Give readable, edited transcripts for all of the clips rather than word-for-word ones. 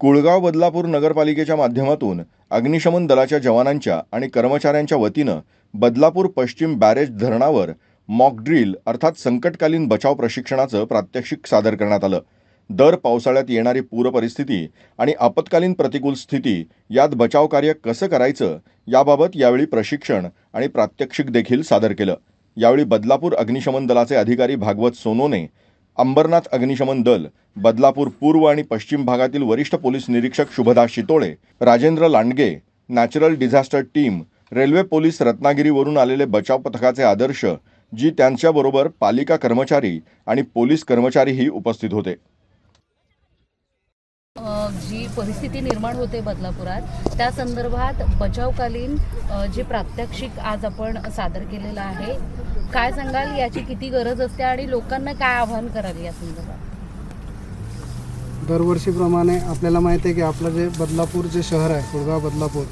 कुळगाव बदलापूर नगरपालिकेच्या माध्यमातून अग्निशमन दलाच्या जवानांच्या आणि कर्मचाऱ्यांच्या वतीनं बदलापूर पश्चिम बॅरेज धरणावर मॉक ड्रिल अर्थात संकटकालीन बचाव प्रशिक्षणाचं प्रात्यक्षिक सादर करण्यात आलं। दर पावसाळ्यात येणारी पूर परिस्थिती आणि आपत्कालीन प्रतिकूल स्थिती यात बचाव कार्य कसं करायचं याबाबत यावेळी प्रशिक्षण आणि प्रात्यक्षिक देखील सादर केलं। यावेळी बदलापूर अग्निशमन दलाचे अधिकारी भागवत सोनोने, अंबरनाथ अग्निशमन दल, बदलापूर पूर्व आणि पश्चिम भागातील वरिष्ठ पोलीस निरीक्षक Shubhada Shitole, Rajendra Landge, natural disaster team, railway police रत्नागिरीवरून आलेले बचाव पथकाचे आदर्श जी त्यांच्याबरोबर पालिका कर्मचारी आणि पोलीस कर्मचारीही उपस्थित होते। जी परिस्थिती निर्माण होते बदलापुरात त्या संदर्भात बचावकालीन जे प्रात्यक्षिक आज आपण सादर केलेलं आहे, काय सांगाल याची किती गरज असते आणि लोकांना काय आवाहन कराल या संदर्भात? दरवर्षीप्रमाणे आपल्याला माहिती आहे की आपलं जे बदलापूर जे शहर आहे कुळगाव बदलापूर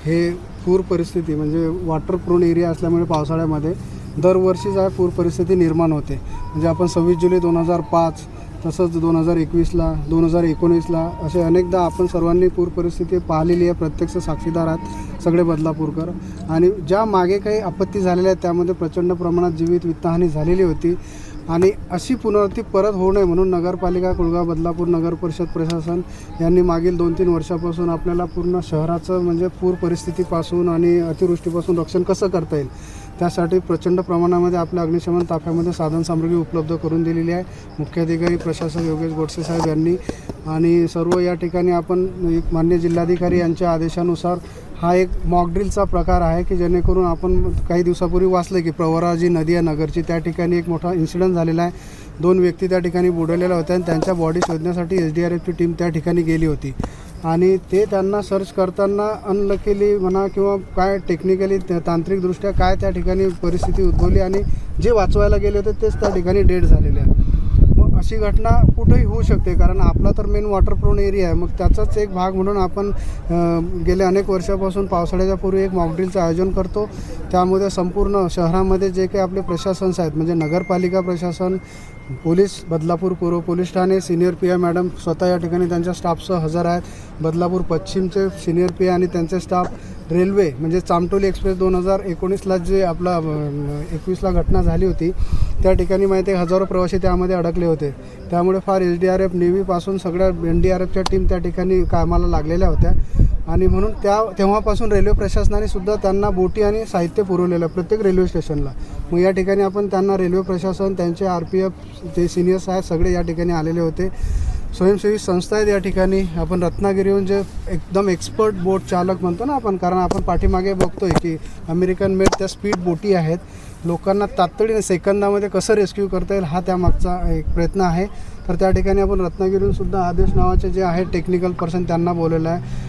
हे पूर परिस्थिती म्हणजे वॉटर प्रोन एरिया असल्यामुळे पावसाळ्यामध्ये दरवर्षी पूर परिस्थिती निर्माण होते। म्हणजे आपण 26 जुलै 2005 तसंच 2021ला 2019ला असे अनेकदा आपण सर्वांनी पूर परिस्थिती पाहिलेली आहे, प्रत्यक्ष साक्षीदार आहात सगळे बदलापूरकर। आणि ज्या मागे काही आपत्ती झालेल्या आहेत त्यामध्ये प्रचंड प्रमाणात जीवित वित्तहानी झालेली होती आणि अशी पुनरावृत्ती परत होऊ नये म्हणून नगरपालिका कुळगाव बदलापूर नगर परिषद प्रशासन यांनी मागील 2-3 वर्षापासून आपल्याला पूर्ण शहराचं म्हणजे पूर परिस्थितीपासून आणि अतिवृष्टीपासून रक्षण कसं करता येईल त्यासाठी प्रचंड प्रमाणामध्ये आपल्या अग्निशमन ताफ्यामध्ये साधनसामग्री उपलब्ध करून दिलेली आहे। मुख्याधिकारी प्रशासक योगेश गोडसे साहेब यांनी आणि सर्व या ठिकाणी आपण एक मान्य जिल्हाधिकारी यांच्या आदेशानुसार हा एक मॉक ड्रिलचा प्रकार आहे की जेणेकरून आपण काही दिवसापूर्वी वाचलं की प्रवरा जी नदी आहे नगरची त्या ठिकाणी एक मोठा इन्सिडेंट झालेला आहे। 2 व्यक्ती त्या ठिकाणी बुडवलेल्या होत्या आणि त्यांच्या बॉडी शोधण्यासाठी SDRFची टीम त्या ठिकाणी गेली होती आणि ते त्यांना सर्च करताना अनलकीली म्हणा किंवा काय टेक्निकली तांत्रिकदृष्ट्या काय त्या ठिकाणी परिस्थिती उद्भवली आणि जे वाचवायला गेले होते तेच त्या ठिकाणी डेड झालेले आहेत। मग अशी घटना कुठेही होऊ शकते कारण आपला तर मेन वॉटर प्रोन एरिया आहे। मग त्याचाच एक भाग म्हणून आपण गेल्या अनेक वर्षापासून पावसाळ्याच्या पूर्वी एक मॉक ड्रिलचं आयोजन करतो। त्यामध्ये संपूर्ण शहरामध्ये जे काही आपले प्रशासन्स आहेत म्हणजे नगरपालिका प्रशासन, पोलीस, बदलापूर पूर्व police Thane, senior PI madam स्वतः या ठिकाणी त्यांच्या स्टाफसह हजर आहेत। बदलापूर पश्चिमचे सिनियर PI आणि त्यांचे स्टाफ, रेल्वे म्हणजे चामटोली एक्सप्रेस 2019ला जे आपला 21ला घटना झाली होती त्या ठिकाणी माहिती आहे हजारो प्रवासी त्यामध्ये अडकले होते। त्यामुळे फार SDRF नेव्हीपासून सगळ्या NDRFच्या टीम त्या ठिकाणी कामाला लागलेल्या होत्या आणि म्हणून तेव्हापासून रेल्वे प्रशासनाने सुद्धा त्यांना बोटी आणि साहित्य पुरवलेलं प्रत्येक रेल्वे स्टेशनला। मग या ठिकाणी आपण त्यांना रेल्वे प्रशासन, त्यांचे RPF ते सिनियर्स आहेत सगळे या ठिकाणी आलेले होते। स्वयंसेवी संस्था आहेत या ठिकाणी आपण रत्नागिरीहून जे एकदम एक्सपर्ट बोट चालक म्हणतो ना आपण, कारण आपण पाठीमागे बघतोय की अमेरिकन मेड त्या स्पीड बोटी आहेत, लोकांना तातडीने सेकंदामध्ये कसं रेस्क्यू करता येईल हा त्यामागचा एक प्रयत्न आहे। तर त्या ठिकाणी आपण रत्नागिरीहून सुद्धा आदेश नावाचे जे आहे टेक्निकल पर्सन त्यांना बोलवलं आहे।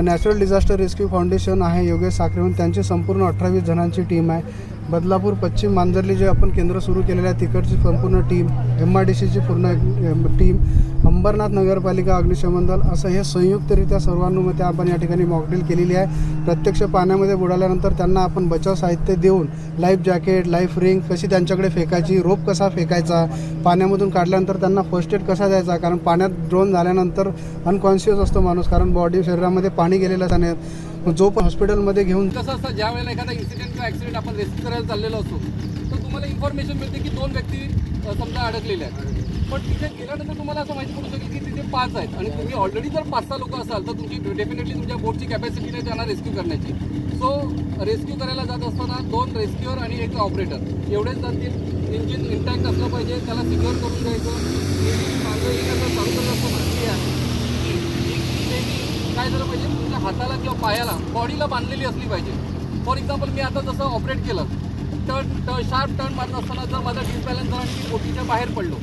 नॅचरल डिझास्टर रेस्क्यू फाउंडेशन आहे योगेश साखरेहून, त्यांची संपूर्ण 18-20 जणांची टीम आहे। बदलापूर पश्चिम मांजर्ली जे आपण केंद्र सुरू केलेलं आहे तिकडची संपूर्ण टीम, MRDCची पूर्ण टीम, अंबरनाथ नगरपालिका अग्निशमन दल असं हे संयुक्तरित्या सर्वांनुमते आपण या ठिकाणी मॉक ड्रिल केलेली आहे। प्रत्यक्ष पाण्यामध्ये बुडाल्यानंतर त्यांना आपण बचाव साहित्य देऊन लाईफ जॅकेट, लाईफ रिंग कशी त्यांच्याकडे फेकायची, रोप कसा फेकायचा, पाण्यामधून काढल्यानंतर त्यांना फर्स्ट एड कसा द्यायचा, कारण पाण्यात ड्रोन झाल्यानंतर अनकॉन्शियस असतो माणूस कारण बॉडी शरीरामध्ये पाणी गेलेलं असताना जो पण हॉस्पिटलमध्ये घेऊन कसं असतं ज्या वेळेला एखादा इन्सिडेंट किंवा ॲक्सिडेंट आपण रेस्क्यू करायला चाललेलो असतो तर तुम्हाला इन्फॉर्मेशन मिळते की 2 व्यक्ती समजा अडकलेले आहेत, पण तिथे गेल्यानंतर तुम्हाला असं माहिती पडू शकेल की तिथे 5 आहेत आणि तुम्ही ऑलरेडी जर 5-6 लोक असाल तर तुमची डेफिनेटली तुमच्या बोटची कॅपॅसिटी नाही त्यांना रेस्क्यू करण्याची। सो रेस्क्यू करायला जात असताना 2 रेस्क्यूअर आणि 1 ऑपरेटर एवढेच जातील। इंजिन इंटॅक्ट असलं पाहिजे, त्याला सिक्युअर करून द्यायचं। चालू करत असताना काय झालं पाहिजे, तुमच्या हाताला किंवा पायाला बॉडीला बांधलेली असली पाहिजे। फॉर एक्झाम्पल मी आता जसं ऑपरेट केलं शार्प टर्न मारत असताना जर माझा डिसबॅलन्स झाला आणि मी बोटीच्या बाहेर पडलो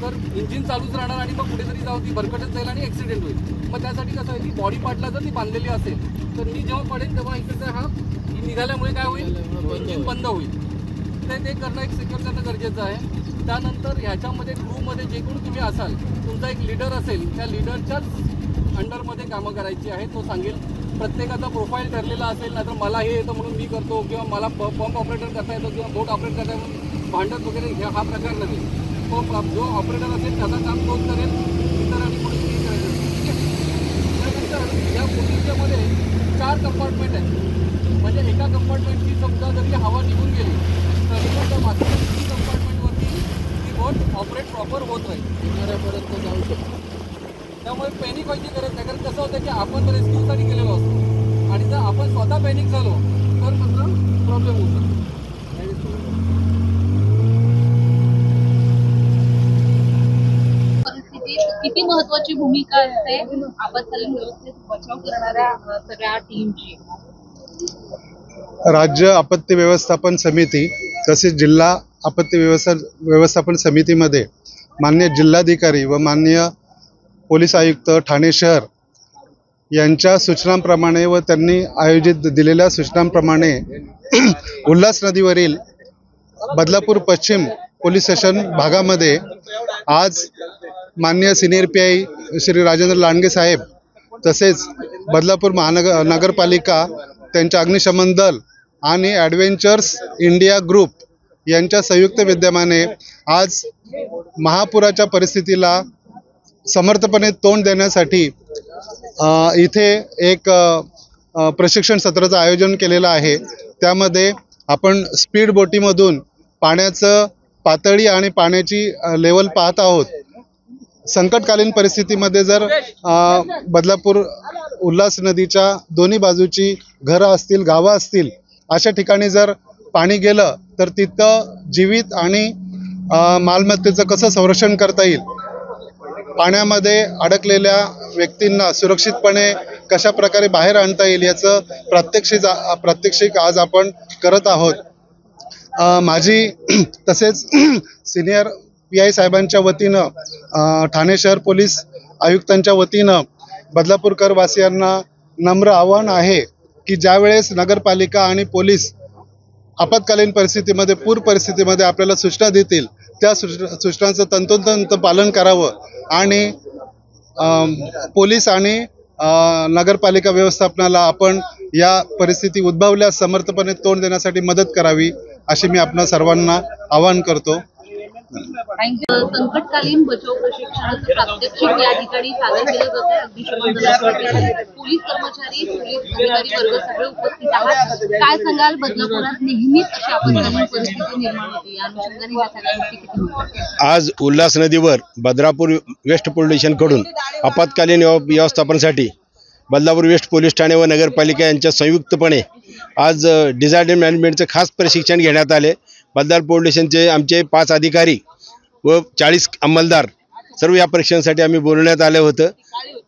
तर इंजिन चालूच राहणार आणि मग कुठेतरी जाऊन ती भरकटत जाईल आणि ॲक्सिडेंट होईल। मग त्यासाठी कसं आहे की बॉडी पार्टला जर ती बांधलेली असेल तर मी जेव्हा पडेल तेव्हा इकडे हा निघाल्यामुळे काय होईल, इंजिन बंद होईल। ते करणं एक सिक्युअर करणं गरजेचं आहे। त्यानंतर ह्याच्यामध्ये क्रूमध्ये जे कोणी तुम्ही असाल तुमचा एक लीडर असेल, त्या लीडरच्याच अंडरमध्ये कामं करायची आहे। तो सांगेल, प्रत्येकाचा प्रोफाईल ठरलेला असेल, नाहीतर मला हे येतं म्हणून मी करतो किंवा मला पंप ऑपरेटर करता येतो किंवा बोट ऑपरेट करता येतो भांडत वगैरे हा प्रकार नाही। तो जो ऑपरेटर असेल त्याचं काम तोच करेल, इतर आणि कोणी करायचं ठीक आहे। बोटीच्यामध्ये 4 कंपार्टमेंट आहेत. म्हणजे एका कंपार्टमेंटची समजा जरी हवा निघून गेली तरी पण त्या मागच्या 3 कंपार्टमेंटवरती ती बोट ऑपरेट प्रॉपर होत राहील, किनाऱ्यापर्यंत जाऊ शकतो. त्यामुळे पॅनिक व्हायची गरज नाही. कारण कसं होतं की आपण रेस्क्यूसाठी गेलेलो असतो आणि जर आपण स्वतः पॅनिक झालो तर मात्र प्रॉब्लेम होऊ शकतो. किती महत्वाची भूमिका असते आपत्कालीन व्यवस्थेत बचाव करणाऱ्या सगळ्या टीमची? राज्य आपत्ती व्यवस्थापन समिती तसेच जिल्हा आपत्ती व्यवस्थापन समितीमध्ये माननीय जिल्हाधिकारी व माननीय पोलीस आयुक्त ठाणे शहर यांच्या सूचनांप्रमाणे व त्यांनी आयोजित दिलेल्या सूचनांप्रमाणे उल्हास नदीवरील बदलापूर पश्चिम पोलीस स्टेशन भागामध्ये आज माननीय सिनियर PI श्री राजेंद्र लांडगे साहेब तसेच बदलापूर नगरपालिका, त्यांच्या अग्निशमन दल आणि ॲडव्हेंचर्स इंडिया ग्रुप यांच्या संयुक्त विद्यमाने आज महापुराच्या परिस्थितीला समर्थपणे तोंड देण्यासाठी इथे एक प्रशिक्षण सत्राचं आयोजन केलेलं आहे. त्यामध्ये आपण स्पीड बोटीमधून पाण्याचं पातळी आणि पाण्याची लेवल पाहत आहोत. संकटकालीन परिस्थितीमध्ये जर बदलापूर उल्हास नदीच्या दोन्ही बाजूची घरं असतील, गावं असतील, अशा ठिकाणी जर पाणी गेलं तर तिथं जीवित आणि मालमत्तेचं कसं संरक्षण करता येईल, पाण्यामध्ये अडकलेल्या व्यक्तींना सुरक्षितपणे कशा प्रकारे बाहेर आणता येईल याचं प्रात्यक्षिक आज आपण करत आहोत. माझी तसेच सिनियर PI साहेबांच्या वतीनं ठाणे शहर पोलीस आयुक्तांच्या वतीनं बदलापूरकर वासियांना नम्र आव्हान आहे की ज्यावेळेस नगरपालिका आणि पोलीस आपत्कालीन परिस्थितीमध्ये, पूर परिस्थितीमध्ये आपल्याला सूचना देतील त्या सूचनांचं तंतोतंत पालन करावं आणि पोलीस आणि नगरपालिका व्यवस्थापनाला आपण या परिस्थिती उद्भवल्यास समर्थपणे तोंड देण्यासाठी मदत करावी अशी मी आपणा सर्वांना आवाहन करतो. संकटकालीन बचाव प्रशिक्षणाचं प्रात्यक्षिक या ठिकाणी सादर केलं जात आहे. अग्निशमन दलाचे पोलीस कर्मचारी, पोलीस अधिकारी वर्ग सगळे उपस्थित आहात. काय सांगाल, बदलापुरात नेहमीच अशी आपत्कालीन परिस्थिती निर्माण होते, या अनुषंगाने या सगळ्या गोष्टी किती महत्त्वाच्या? आज उल्हास नदीवर बदलापूर वेस्ट पोलीस स्टेशनकडून आपत्कालीन व्यवस्थापनासाठी बदलापूर वेस्ट पोलीस ठाणे व नगरपालिका यांच्या संयुक्तपणे आज डिझास्टर मॅनेजमेंटचं खास प्रशिक्षण घेण्यात आले. बदलापूर पोलीस स्टेशनचे आमचे 5 अधिकारी व 40 अंमलदार सर्व या प्रशिक्षणासाठी आम्ही बोलवण्यात आलं होतं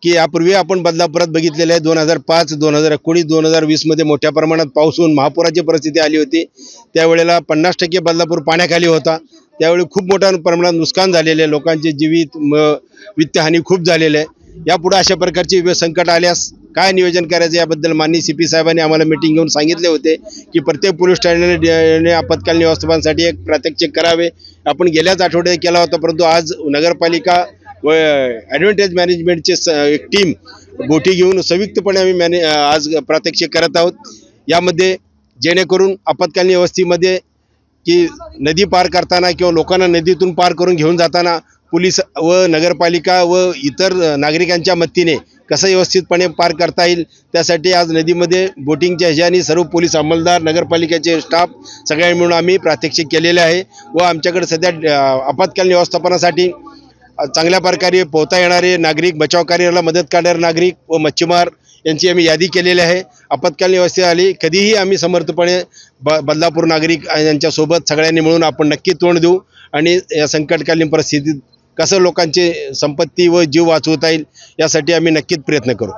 की यापूर्वी आपण बदलापुरात बघितलेलं आहे 2005, 2019, 2020मध्ये मोठ्या प्रमाणात पाऊस होऊन महापुराची परिस्थिती आली होती. त्यावेळेला 50% बदलापूर पाण्याखाली होता. त्यावेळी खूप मोठ्या प्रमाणात नुकसान झालेले आहे, लोकांचे जीवित वित्तहानी खूप झालेले आहे. यापुढे अशा प्रकारची संकट आल्यास काय नियोजन करायचं याबद्दल माननीय CP साहेबांनी आम्हाला मीटिंग घेऊन सांगितले होते की प्रत्येक पोलीस ठाण्याने आपत्कालीन व्यवस्थापनासाठी एक प्रात्यक्षिक करावे. आपण गेल्याच आठवड्यात केला होता, परंतु आज नगरपालिका व ॲडव्हेंटेज मॅनेजमेंटचे एक टीम बोटी घेऊन संयुक्तपणे आम्ही आज प्रात्यक्षिक करत आहोत. यामध्ये जेणेकरून आपत्कालीन व्यवस्थेमध्ये की नदी पार करताना किंवा लोकांना नदीतून पार करून घेऊन जाताना पोलीस व नगरपालिका व इतर नागरिकांच्या मदतीने कसं व्यवस्थितपणे पार करता येईल त्यासाठी आज नदीमध्ये बोटिंगच्या ह्याच्याने सर्व पोलीस अंमलदार, नगरपालिकेचे स्टाफ सगळ्यांनी मिळून आम्ही प्रात्यक्षिक केलेले आहे. व आमच्याकडे सध्या आपत्कालीन व्यवस्थापनासाठी चांगल्या प्रकारे पोहता येणारे नागरिक, बचाव कार्याला मदत करणारे नागरिक व मच्छीमार यांची आम्ही यादी केलेली आहे. आपत्कालीन व्यवस्था आली कधीही आम्ही समर्थपणे बदलापूर नागरिक यांच्यासोबत सगळ्यांनी मिळून आपण नक्की तोंड देऊ आणि या संकटकालीन परिस्थितीत कसं लोकांची संपत्ती व जीव वाचवता येईल यासाठी आम्ही नक्कीच प्रयत्न करू.